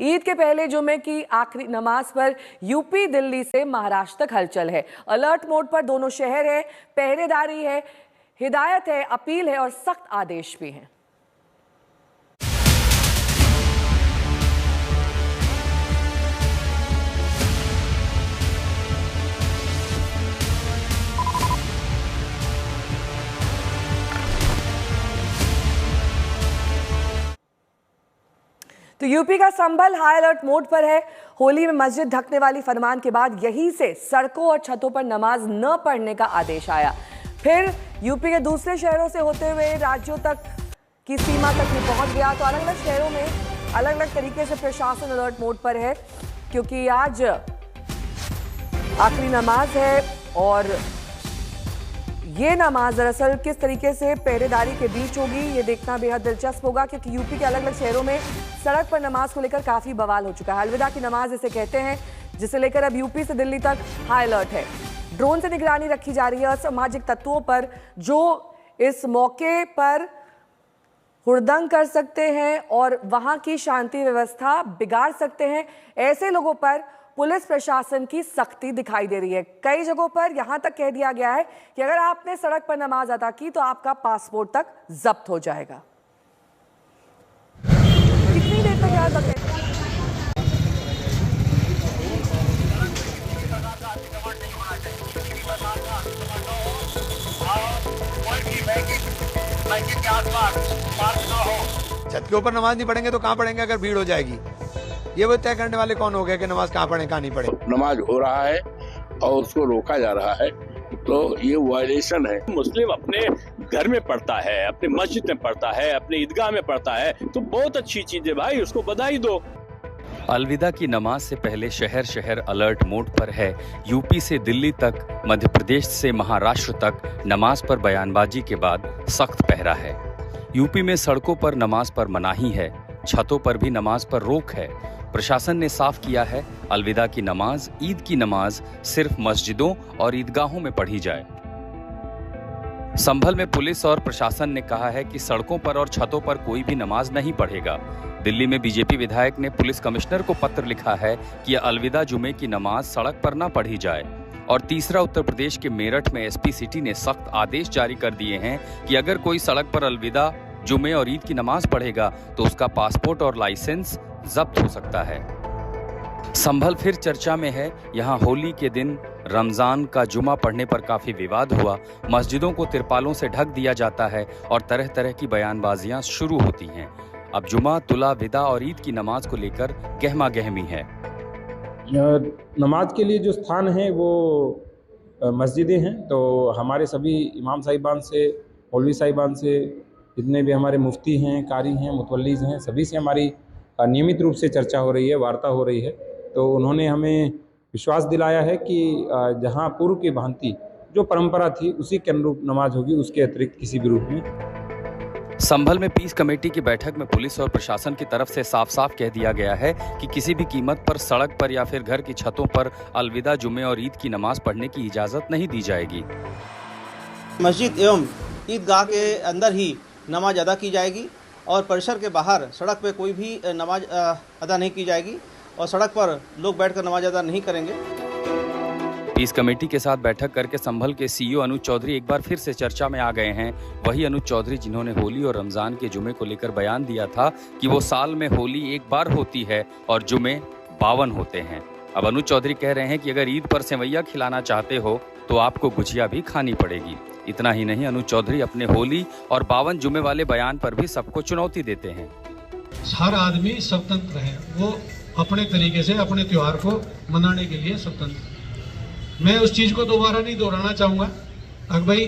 ईद के पहले जुमे की आखिरी नमाज पर यूपी दिल्ली से महाराष्ट्र तक हलचल है। अलर्ट मोड पर दोनों शहर है, पहरेदारी है, हिदायत है, अपील है और सख्त आदेश भी हैं। तो यूपी का संभल हाई अलर्ट मोड पर है। होली में मस्जिद ढकने वाली फरमान के बाद यहीं से सड़कों और छतों पर नमाज न पढ़ने का आदेश आया। फिर यूपी के दूसरे शहरों से होते हुए राज्यों तक की सीमा तक भी पहुंच गया। तो अलग अलग शहरों में अलग अलग तरीके से प्रशासन अलर्ट मोड पर है, क्योंकि आज आखिरी नमाज है और ये नमाज दरअसल किस तरीके से पहरेदारी के बीच होगी ये देखना बेहद दिलचस्प होगा, क्योंकि यूपी के अलग अलग शहरों में सड़क पर नमाज को लेकर काफी बवाल हो चुका है। अलविदा की नमाज इसे कहते हैं, जिसे लेकर अब यूपी से दिल्ली तक हाई अलर्ट है। ड्रोन से निगरानी रखी जा रही है असामाजिक तत्वों पर जो इस मौके पर हुड़दंग कर सकते हैं और वहां की शांति व्यवस्था बिगाड़ सकते हैं। ऐसे लोगों पर पुलिस प्रशासन की सख्ती दिखाई दे रही है। कई जगहों पर यहां तक कह दिया गया है कि अगर आपने सड़क पर नमाज अदा की तो आपका पासपोर्ट तक जब्त हो जाएगा। कितनी देर तक याद रखें? छत के ऊपर नमाज नहीं पढ़ेंगे तो कहाँ पढ़ेंगे अगर भीड़ हो जाएगी? ये वो तय करने वाले कौन हो गए कि नमाज कहाँ पढ़े कहाँ नहीं पढ़े? नमाज हो रहा है और उसको रोका जा रहा है, तो ये वायलेशन है। मुस्लिम अपने घर में पढ़ता है, अपने मस्जिद में पढ़ता है, अपने ईदगाह में पढ़ता है, तो बहुत अच्छी चीज है भाई, उसको बधाई दो। अलविदा की नमाज से पहले शहर शहर अलर्ट मोड पर है। यूपी से दिल्ली तक, मध्य प्रदेश से महाराष्ट्र तक नमाज पर बयानबाजी के बाद सख्त पहरा है। यूपी में सड़कों पर नमाज पर मनाही है, छतों पर भी नमाज पर रोक है। प्रशासन ने साफ किया है अलविदा की नमाज, ईद की नमाज सिर्फ मस्जिदों और ईदगाहों में पढ़ी जाए। संभल में पुलिस और प्रशासन ने कहा है कि सड़कों पर और छतों पर कोई भी नमाज नहीं पढ़ेगा। दिल्ली में बीजेपी विधायक ने पुलिस कमिश्नर को पत्र लिखा है कि अलविदा जुमे की नमाज सड़क पर न पढ़ी जाए। और तीसरा, उत्तर प्रदेश के मेरठ में एसपी सिटी ने सख्त आदेश जारी कर दिए हैं कि अगर कोई सड़क पर अलविदा जुमे और ईद की नमाज पढ़ेगा तो उसका पासपोर्ट और लाइसेंस जब्त हो सकता है। संभल फिर चर्चा में है। यहाँ होली के दिन रमजान का जुमा पढ़ने पर काफी विवाद हुआ। मस्जिदों को तिरपालों से ढक दिया जाता है और तरह तरह की बयानबाजियां शुरू होती हैं। अब जुमा, तुला, विदा और ईद की नमाज को लेकर गहमा गहमी है। नमाज के लिए जो स्थान है वो मस्जिदें हैं, तो हमारे सभी इमाम साहिबान से, मौलवी साहिबान से, जितने भी हमारे मुफ्ती हैं, कारी हैं, मुतवल्लीज हैं, सभी से हमारी नियमित रूप से चर्चा हो रही है, वार्ता हो रही है। तो उन्होंने हमें विश्वास दिलाया है कि जहां पूर्व की भांति जो परंपरा थी उसी के अनुरूप नमाज होगी, उसके अतिरिक्त किसी भी रूप में। संभल में पीस कमेटी की बैठक में पुलिस और प्रशासन की तरफ से साफ साफ कह दिया गया है कि किसी भी कीमत पर सड़क पर या फिर घर की छतों पर अलविदा जुमे और ईद की नमाज पढ़ने की इजाजत नहीं दी जाएगी। मस्जिद एवं ईदगाह के अंदर ही नमाज अदा की जाएगी और परिसर के बाहर सड़क पे कोई भी नमाज अदा नहीं की जाएगी और सड़क पर लोग बैठकर नमाज अदा नहीं करेंगे। पीस कमेटी के साथ बैठक करके संभल के सीईओ अनुज चौधरी एक बार फिर से चर्चा में आ गए हैं। वही अनुज चौधरी जिन्होंने होली और रमजान के जुमे को लेकर बयान दिया था कि वो साल में होली एक बार होती है और जुमे 52 होते हैं। अब अनुज चौधरी कह रहे हैं कि अगर ईद पर सेवैया खिलाना चाहते हो तो आपको गुजिया भी खानी पड़ेगी। इतना ही नहीं, अनुज चौधरी अपने होली और 52 जुमे वाले बयान पर भी सबको चुनौती देते हैं। हर आदमी स्वतंत्र है, वो अपने तरीके से अपने त्योहार को मनाने के लिए स्वतंत्र। मैं उस चीज को दोबारा नहीं दोहराना चाहूंगा भाई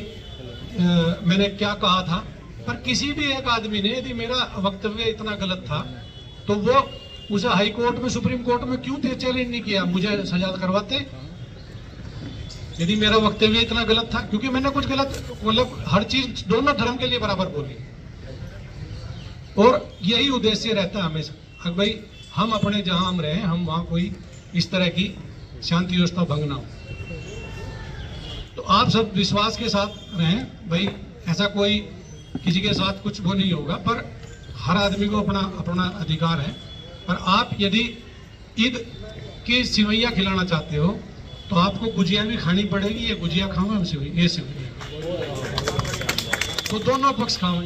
मैंने क्या कहा था, पर किसी भी एक आदमी ने यदि मेरा वक्तव्य इतना गलत था तो वो उसे हाई कोर्ट में, सुप्रीम कोर्ट में क्यों चैलेंज नहीं किया, मुझे सजा करवाते। यदि मेरा वक्तव्य इतना गलत था, क्योंकि मैंने कुछ गलत, मतलब हर चीज दोनों धर्म के लिए बराबर बोली और यही उद्देश्य रहता है हमेशा भाई हम अपने जहां हम रहे हम वहां कोई इस तरह की शांति व्यवस्था भंग ना हो। तो आप सब विश्वास के साथ रहें भाई, ऐसा कोई किसी के साथ कुछ वो नहीं होगा, पर हर आदमी को अपना अपना अधिकार है और आप यदि ईद की सिवैया खिलाना चाहते हो तो आपको गुजिया भी खानी पड़ेगी। ये गुजिया खाओ, ये सिवैया, तो दोनों पक्ष खाओ।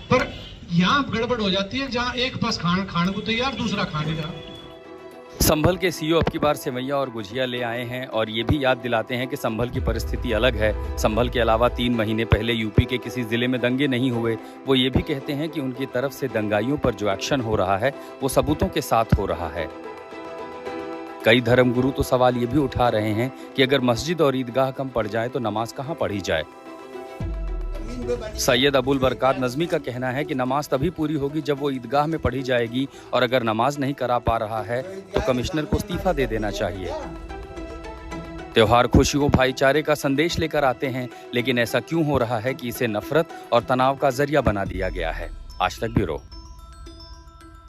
पर यहाँ गड़बड़ हो जाती है जहाँ एक पक्ष खाने को तैयार, दूसरा खा नहीं रहा। संभल के सीईओ अब की बार सेवैया और गुजिया ले आए हैं और ये भी याद दिलाते हैं कि संभल की परिस्थिति अलग है। संभल के अलावा 3 महीने पहले यूपी के किसी जिले में दंगे नहीं हुए। वो ये भी कहते हैं कि उनकी तरफ से दंगाइयों पर जो एक्शन हो रहा है वो सबूतों के साथ हो रहा है। कई धर्मगुरु तो सवाल ये भी उठा रहे हैं कि अगर मस्जिद और ईदगाह कम पड़ जाए तो नमाज कहाँ पढ़ी जाए। सैयद अबुल बरकात नज़मी का कहना है कि नमाज तभी पूरी होगी जब वो ईदगाह में पढ़ी जाएगी और अगर नमाज नहीं करा पा रहा है तो कमिश्नर को इस्तीफा दे देना चाहिए। त्योहार खुशियों भाईचारे का संदेश लेकर आते हैं, लेकिन ऐसा क्यों हो रहा है कि इसे नफरत और तनाव का जरिया बना दिया गया है। आज तक ब्यूरो।